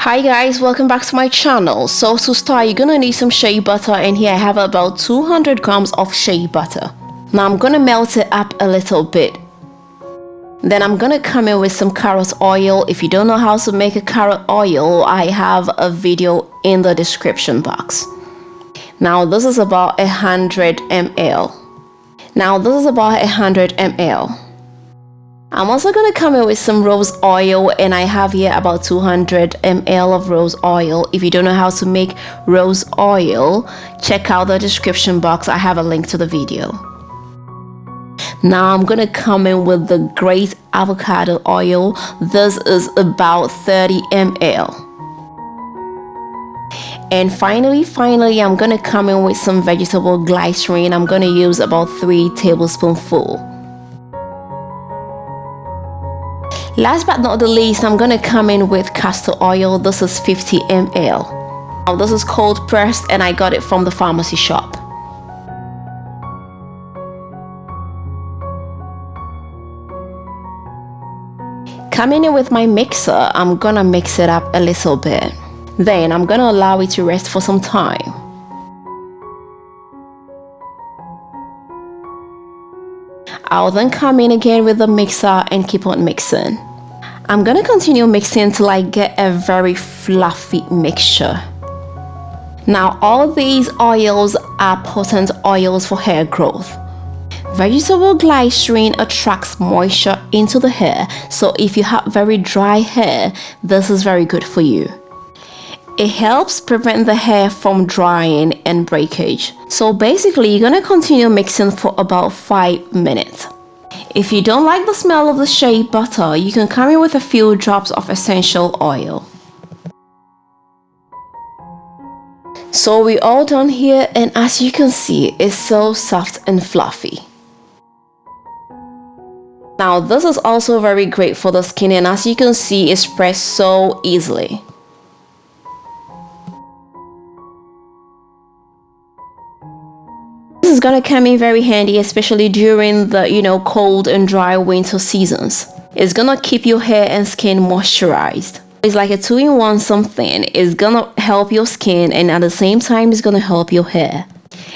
Hi guys, welcome back to my channel. So to start, you're gonna need some shea butter, and here I have about 200 grams of shea butter. Now I'm gonna melt it up a little bit. Then I'm gonna come in with some carrot oil. If you don't know how to make a carrot oil, I have a video in the description box. Now this is about 100 ml. I'm also going to come in with some rose oil, and I have here about 200 ml of rose oil. If you don't know how to make rose oil, check out the description box. I have a link to the video. Now I'm going to come in with the great avocado oil. This is about 30 ml. And finally, I'm going to come in with some vegetable glycerin. I'm going to use about 3 tablespoonfuls. Last but not the least, I'm going to come in with castor oil. This is 50 ml. Now this is cold pressed, and I got it from the pharmacy shop. Coming in with my mixer, I'm going to mix it up a little bit. Then I'm going to allow it to rest for some time. I'll then come in again with the mixer and keep on mixing. I'm gonna continue mixing till I get a very fluffy mixture. Now all these oils are potent oils for hair growth. Vegetable glycerin attracts moisture into the hair, so if you have very dry hair, this is very good for you. It helps prevent the hair from drying and breakage. So basically, you're gonna continue mixing for about 5 minutes. If you don't like the smell of the shea butter, you can come in with a few drops of essential oil. So we're all done here, and as you can see, it's so soft and fluffy. Now this is also very great for the skin, and as you can see, it spreads so easily. This is gonna come in very handy, especially during the cold and dry winter seasons. It's gonna keep your hair and skin moisturized. It's like a 2-in-1 something. It's gonna help your skin, and at the same time it's gonna help your hair.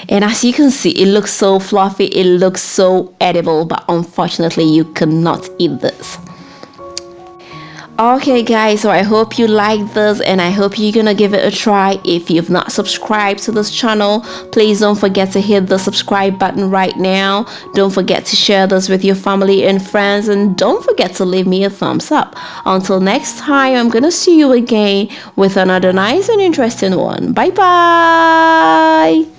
And as you can see, it looks so fluffy, it looks so edible, but unfortunately you cannot eat this. Okay guys, so I hope you like this, and I hope you're gonna give it a try. If you've not subscribed to this channel, please don't forget to hit the subscribe button right now. Don't forget to share this with your family and friends, and don't forget to leave me a thumbs up. Until next time, I'm gonna see you again with another nice and interesting one. Bye bye.